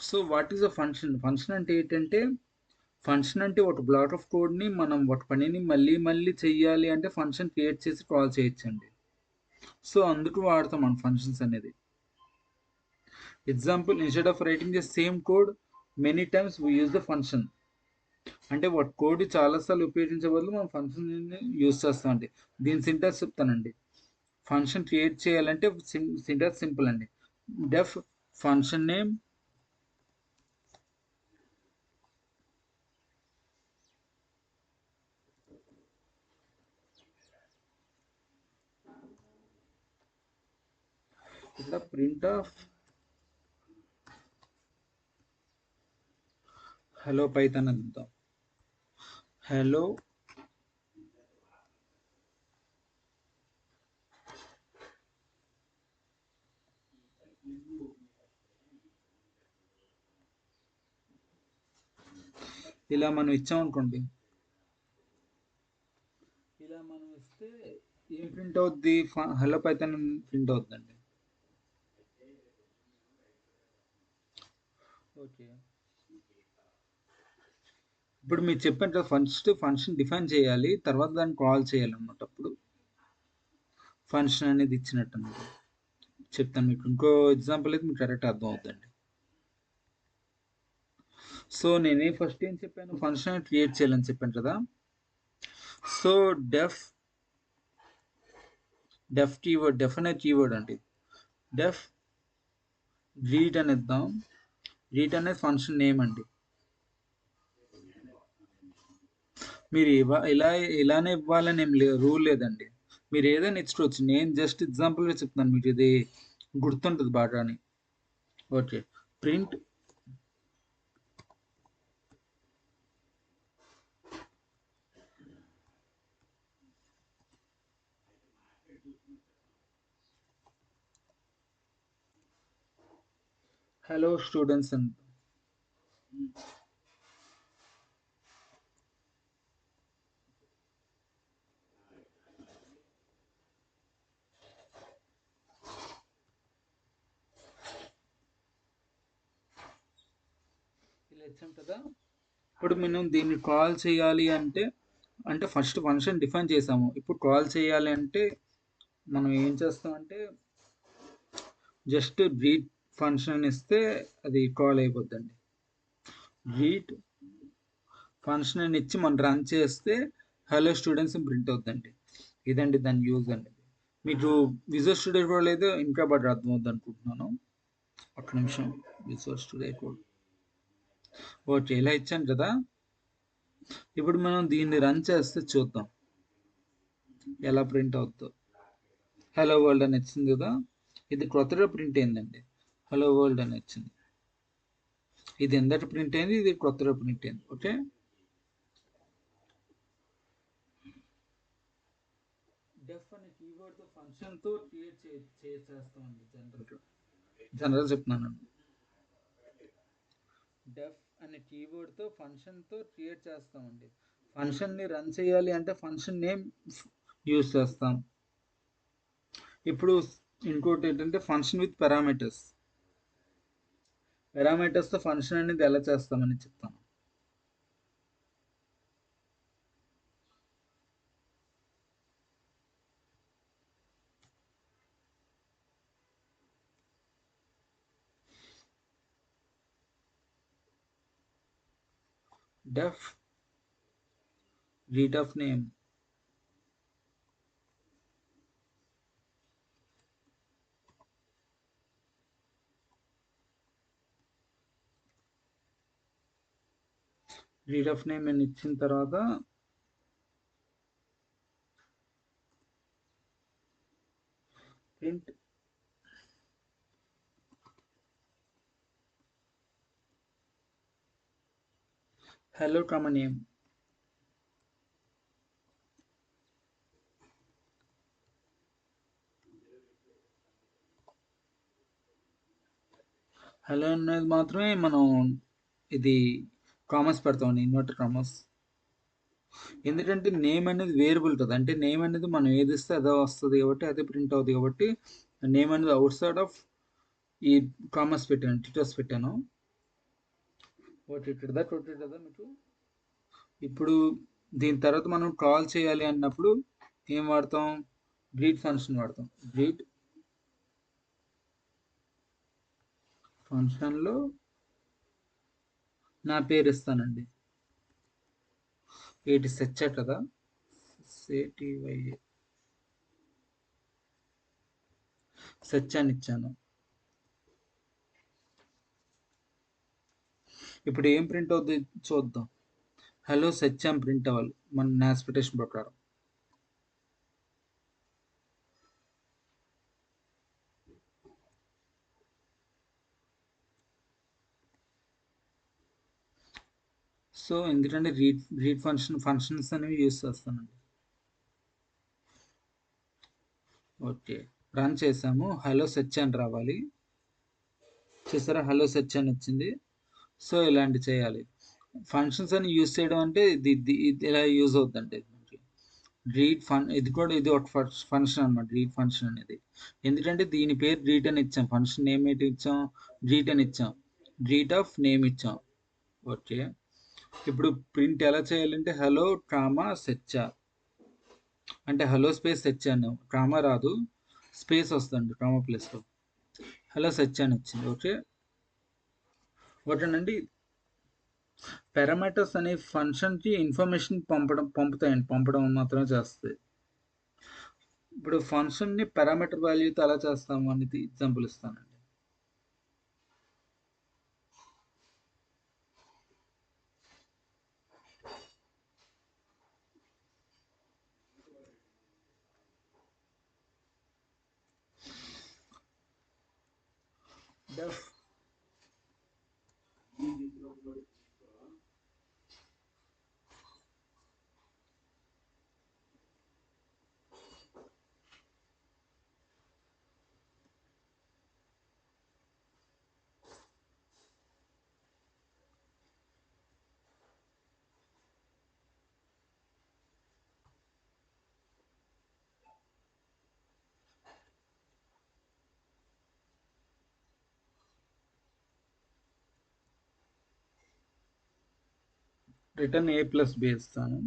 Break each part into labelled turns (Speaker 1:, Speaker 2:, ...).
Speaker 1: So what is a function? Function అంటే ఏంటంటే, function అంటే ఒక బ్లాక్ ఆఫ్ కోడ్‌ని మనం ఒక పనిని మళ్ళీ మళ్ళీ చెయ్యాలి అంటే ఫంక్షన్ క్రియేట్ చేసి కాల్ చేయొచ్చండి. సో అందుకు వాడతాం మనం ఫంక్షన్స్ అనేది. Example, instead of writing the same code many times we use the function. అంటే ఒక కోడ్ చాలా సార్లు ఉపయోగించే బదులు మనం ఫంక్షన్‌ని యూజ్ చేస్తామండి. దీని సింటాక్స్ చెప్తానండి. ఫంక్షన్ క్రియేట్ చేయాలంటే సింటాక్స్ సింపుల్ అండి. డెఫ్ ఫంక్షన్ నేమ్ ఇట్లా ప్రింట్ ఆఫ్ హలో పైథాన్ అంటాం. హలో ఇలా మనం ఇచ్చామనుకోండి. ఇలా మనం ఇస్తే ఏం ప్రింట్ అవుద్ది? హలో పైథాన్ ప్రింట్ అవుద్దండి. ఓకే. ఇప్పుడు మీరు చెప్పాను కదా, ఫస్ట్ ఫంక్షన్ డిఫైన్ చేయాలి, తర్వాత దాన్ని కాల్ చేయాలన్నమాట. అప్పుడు ఫంక్షన్ అనేది ఇచ్చినట్టు అన్నమాట. చెప్తాను మీకు ఇంకో ఎగ్జాంపుల్ అయితే మీకు కరెక్ట్ అర్థం అవుతుందండి. సో నేనే ఫస్ట్ ఏం చెప్పాను, ఫంక్షన్ క్రియేట్ చేయాలని చెప్పాను కదా. సో డెఫ్ డెఫ్ కీవర్డ్, డెఫ్ అనే కీవర్డ్ అండి. డెఫ్ గ్రీట్ అని ఇద్దాం. గ్రీట్ అనేది ఫంక్షన్ నేమ్ అండి. మీరు ఇలానే ఇవ్వాలని ఏం రూల్ లేదండి. మీరు ఏదైనా ఇచ్చుకోవచ్చు. నేను జస్ట్ ఎగ్జాంపుల్గా చెప్తున్నాను, మీకు ఇది గుర్తుంటుంది బాగా అని. ఓకే. ప్రింట్ హలో స్టూడెంట్స్ అని. ఇలా ఇచ్చాం కదా. ఇప్పుడు మనం దీన్ని కాల్ చేయాలి అంటే, ఫస్ట్ ఫంక్షన్ డిఫైన్ చేసాము. ఇప్పుడు కాల్ చేయాలి అంటే మనం ఏం చేస్తామంటే, జస్ట్ గ్రీట్ ఫంక్షన్ ఇస్తే అది కాల్ అయిపోద్దండి. గ్రీట్ ఫంక్షన్ అని ఇచ్చి మనం రన్ చేస్తే హలో స్టూడెంట్స్ ప్రింట్ అవుద్దండి. ఇదండి దాని యూజ్ అండి. మీకు విజువల్ స్టూడియో కూడా లేదు, ఇంకా బాగా అర్థమవుద్ది అనుకుంటున్నాను. ఒక్క నిమిషం. విజువల్ స్టూడియో కోడ్ ఓకే, ఇలా ఇచ్చాను కదా. ఇప్పుడు మనం దీన్ని రన్ చేస్తే చూద్దాం ఎలా ప్రింట్ అవుతుందో. హలో వరల్డ్ అని వచ్చింది కదా. ఇది కొత్తగా ప్రింట్ అయిందండి. హలో వరల్డ్ అని వచ్చింది. ఇది ఎందట ప్రింట్ అయింది, ఇది కొత్తగా ప్రింట్ అయింది. ఓకే. డెఫ్ అనే కీవర్డ్ ఫంక్షన్ తో క్రియేట్ చేస్తామండి. జనరల్ చెప్తున్నానండి. డెఫ్ అనే కీవర్డ్ తో ఫంక్షన్ తో క్రియేట్ చేస్తామండి. ఫంక్షన్ ని రన్ చేయాలి అంటే ఫంక్షన్ నేమ్ యూజ్ చేస్తాం. ఇప్పుడు ఇంకోటి ఏంటంటే ఫంక్షన్ విత్ పారామీటర్స్. పారామీటర్స్ తో ఫంక్షన్ అనేది ఎలా చేస్తామని చెప్తాను. డెఫ్ read of name, read of name అని ఇచ్చిన తర్వాత print hello comma name. Hello అనేది మాత్రమే మనం ఇది కామర్స్ పెడతామండి, ఇన్వర్టర్ కామర్స్. ఎందుకంటే నేమ్ అనేది వేరియబుల్ కదా, అంటే నేమ్ అనేది మనం ఏది ఇస్తే అదే వస్తుంది కాబట్టి అదే ప్రింట్ అవుతుంది కాబట్టి నేమ్ అనేది out side of e commerce పెట్టాను, టీచర్స్ పెట్టాను. కొట్టేటదా మీకు. ఇప్పుడు దీని తర్వాత మనం కాల్ చేయాలి అన్నప్పుడు ఏం వాడతాం? గ్రీట్ ఫంక్షన్ వాడతాం. గ్రీట్ ఫంక్షన్లో నా పేరు ఇస్తానండి. ఏటి సెర్చ్ కదా, సేటివై సెర్చ్ అని ఇచ్చాను. ఇప్పుడు ఏం ప్రింట్ అవుద్ది చూద్దాం. హలో సెర్చ్ అని ప్రింట్ అవ్వాలి మన ఎక్స్పెక్టేషన్ ప్రకారం. సో ఎందుకంటే రీడ్ ఫంక్షన్స్ అనేవి యూస్ చేస్తానండి. ఓకే, రన్ చేసాము. హలో సెర్చ్ అని రావాలి. చూసారా, హలో సెర్చ్ అని వచ్చింది. సో ఇలాంటి చేయాలి. ఫంక్షన్స్ అని యూజ్ చేయడం అంటే ఇది ఇలా యూజ్ అవుతుందండి. ఇది ఒక ఫంక్షన్ అనమాట, రీడ్ ఫంక్షన్ అనేది. ఎందుకంటే దీని పేరు రీడ్ అని ఇచ్చాం, ఫంక్షన్ నేమ్ ఏంటి ఇచ్చాం, రీడ్ అని ఇచ్చాం, రీడ్ ఆఫ్ నేమ్ ఇచ్చాం. ఓకే, ఇప్పుడు ప్రింట్ ఎలా చేయాలంటే హలో కామా సెర్చ్, అంటే హలో స్పేస్ సెర్చ్ అన్నాం, కామా రాదు, స్పేస్ వస్తుంది కామా ప్లేస్లో. హలో సెర్చ్ అని వచ్చింది. ఓకే, ఓకేనండి. పారామీటర్స్ అనే ఫంక్షన్కి ఇన్ఫర్మేషన్ పంపుతాయండి, పంపడం మాత్రమే చేస్తాయి. ఇప్పుడు ఫంక్షన్ని పారామీటర్ వాల్యూతో ఎలా చేస్తాము అనేది ఎగ్జాంపుల్ ఇస్తానండి. def return a plus b ఇస్తాను.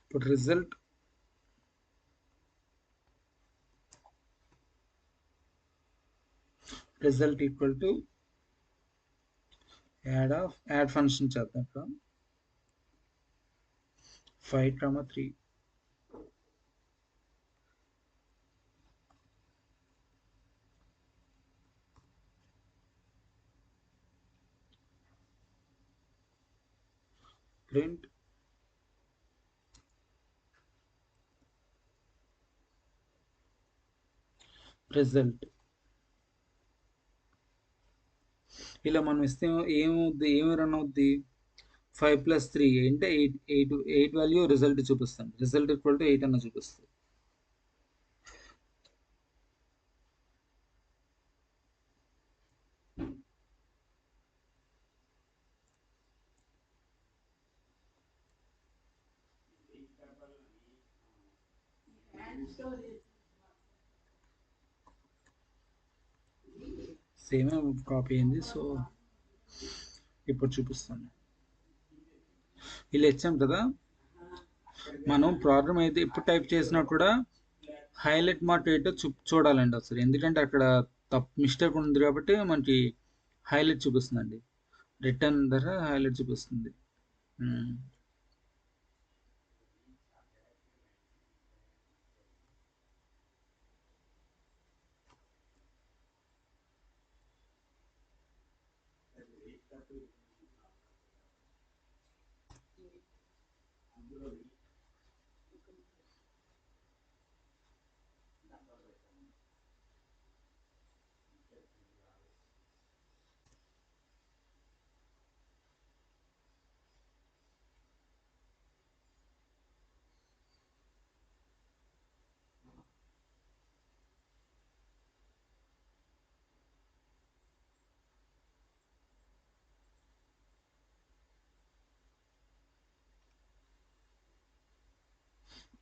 Speaker 1: ఇప్పుడు result equal to add function చేద్దాం. ఇక్కడ 5, 3 ప్రింట్ రిజల్ట్. ఇలా మనం ఇస్తే ఏమి రన్ అవుద్ది? 5 + 3 అంటే 8 వాల్యూ రిజల్ట్ చూపిస్తాను. రిజల్ట్ ఈక్వల్ టు 8 అన్న చూపిస్తుంది. సేమ్ కాపీ అయింది. సో ఇప్పుడు చూపిస్తాను. ఇలా ఇచ్చాం కదా, మనం ప్రోగ్రామ్ అయితే ఇప్పుడు టైప్ చేసినా కూడా హైలైట్ మార్క్ ఏంటో చూడాలండి అసలు. ఎందుకంటే అక్కడ మిస్టేక్ ఉంది కాబట్టి మనకి హైలైట్ చూపిస్తుందండి. రిటర్న్ ధర హైలైట్ చూపిస్తుంది.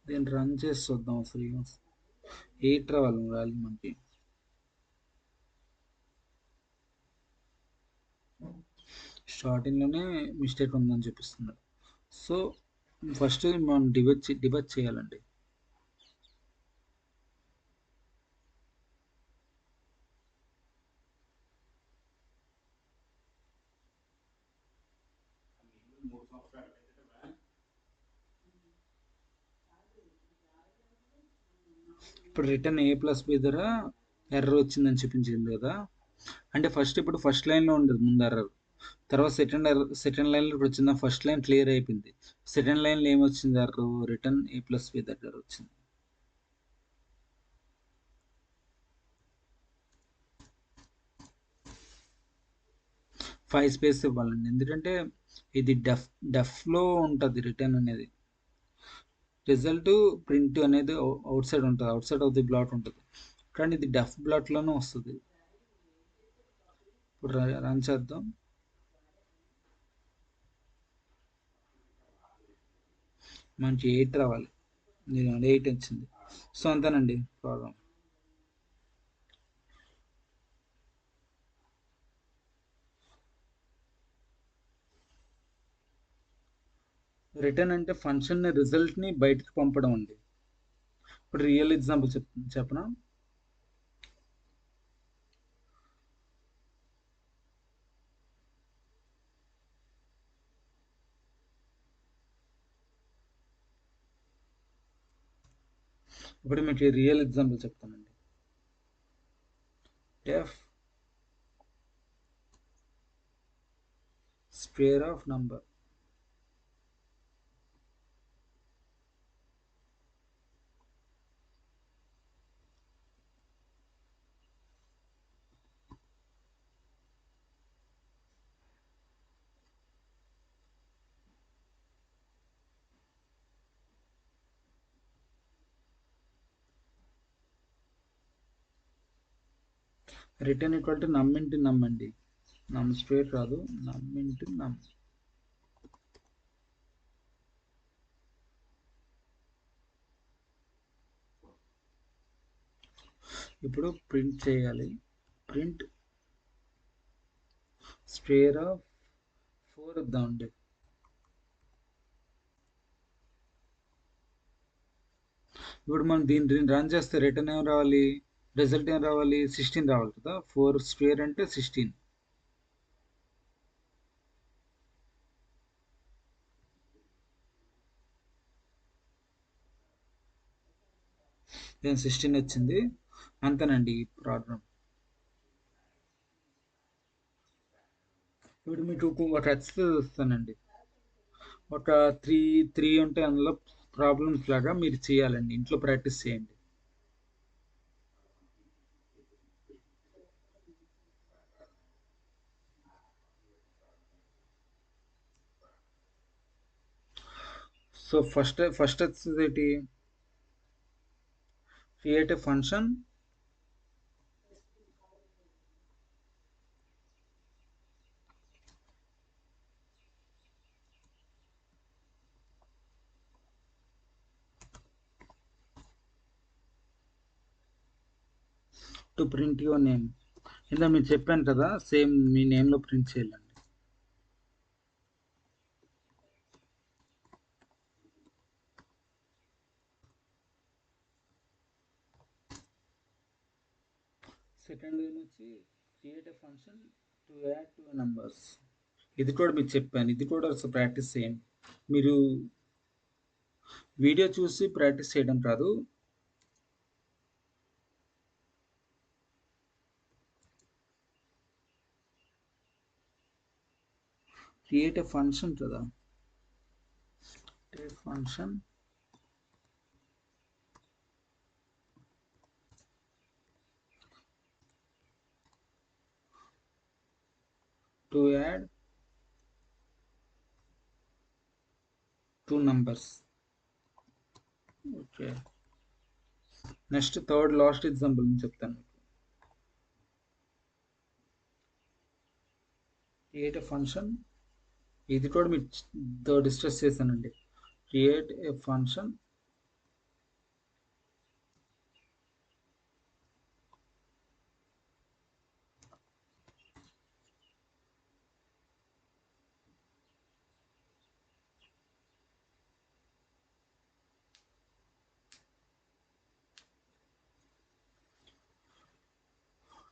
Speaker 1: దీన్ని రన్ చేసి చూద్దాం ఫ్రీగా. 8 రావాలి వాల్యూ మనకి. స్టార్టింగ్లోనే మిస్టేక్ ఉందని చూపిస్తున్నాడు. సో ఫస్ట్ మనం డిబగ్ చేయాలండి. ఇప్పుడు రిటర్న్ ఏ ప్లస్ బి దగ్గర ఎర్రర్ వచ్చిందని చూపించింది కదా. అంటే ఇప్పుడు ఫస్ట్ లైన్లో ఉండదు ముందు ఎర్రర్. తర్వాత సెకండ్ లైన్లో ఇప్పుడు వచ్చిందా, ఫస్ట్ లైన్ క్లియర్ అయిపోయింది. సెకండ్ లైన్లో ఏమొచ్చింది ఎర్రర్, రిటర్న్ ఏ ప్లస్ బి దగ్గర వచ్చింది. ఫైవ్ స్పేస్ ఇవ్వాలండి, ఎందుకంటే ఇది డెఫ్లో ఉంటుంది రిటర్న్ అనేది. రిజల్ట్ ప్రింట్ అనేది అవుట్ సైడ్ ఉంటుంది, out side of the blot ఉంటుంది, కానీ ఇది డెఫ్ బ్లాట్లోనే వస్తుంది. ఇప్పుడు రన్ చేద్దాం. మనకి 8 రావాలి, 8 వచ్చింది. సో అంతేనండి ప్రాబ్లం. రిటర్న్ అంటే ఫంక్షన్ రిజల్ట్ని బయటకు పంపడం అండి. ఇప్పుడు రియల్ ఎగ్జాంపుల్ చెప్పనా. ఇప్పుడు మీకు రియల్ ఎగ్జాంపుల్ చెప్తానండి. Def square of number. Return equal to num into num అండి. నమ్ స్క్వేర్ కాదు, నమ్ ఇంటూ నమ్. ఇప్పుడు ప్రింట్ చేయాలి. Print square of 4 ఇద్దామండి. ఇప్పుడు మనం దీన్ని రన్ చేస్తే రిటర్న్ ఏం రావాలి, రిజల్ట్ ఏం రావాలి, 16 రావాలి కదా. 4 స్క్వేర్ అంటే 16. దెన్ 16 వచ్చింది. అంతేనండి ఈ ప్రాబ్లం. ఇప్పుడు మీకు ఒక ఎక్సర్సైజ్ ఇస్తానండి. ఒక త్రీ ఉంటే అందులో ప్రాబ్లమ్స్ లాగా మీరు చేయాలండి, ఇంట్లో ప్రాక్టీస్ చేయండి. సో ఫస్ట్ ఎక్సర్సైజ్ ఏంటి, create a function to print your name. ఇందా మీరు చెప్పాను కదా, సేమ్ మీ నేమ్లో ప్రింట్ చేయాలండి. సెకండ్ వచ్చి create a function to add two numbers. ఇది కూడా మీకు చెప్పాను, ఇది కూడా ప్రాక్టీస్ చేయండి. మీరు వీడియో చూసి ప్రాక్టీస్ చేయడం కాదు. క్రియేట్ ఏ ఫంక్షన్ కదా, function to add two numbers. Okay, next third last example చెప్తాను. క్రియేట్ ఏ ఫంక్షన్, ఇది కూడా మీకు డిస్కస్ చేశానండి. Create a function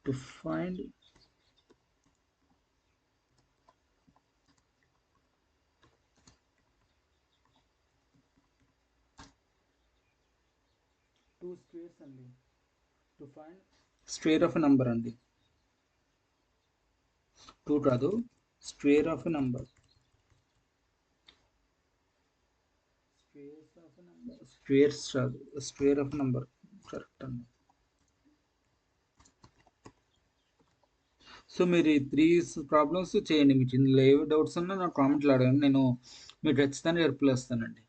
Speaker 1: to find two squares అండి. To find square of number అండి. టూ కాదు, స్క్వేర్ ఆఫ్ నంబర్. స్క్వేర్స్ కాదు, square of number. Correct అండి. సో మీరు ఈ త్రీ ప్రాబ్లమ్స్ చేయండి. మీకు ఇందులో ఏ డౌట్స్ ఉన్నా నాకు కామెంట్లో అడగండి, నేను మీకు ఖచ్చితంగా రిప్లై ఇస్తానండి.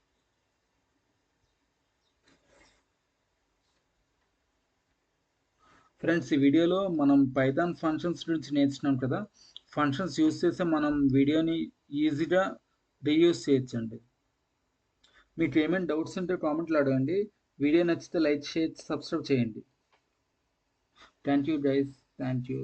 Speaker 1: ఫ్రెండ్స్, ఈ వీడియోలో మనం పైథాన్ ఫంక్షన్స్ గురించి నేర్చుకున్నాం కదా. ఫంక్షన్స్ యూజ్ చేస్తే మనం వీడియోని ఈజీగా రీయూజ్ చేయొచ్చండి. మీకు ఏమైనా డౌట్స్ ఉంటే కామెంట్లో అడగండి. వీడియో నచ్చితే లైక్, షేర్, సబ్స్క్రైబ్ చేయండి. Thank you guys, thank you.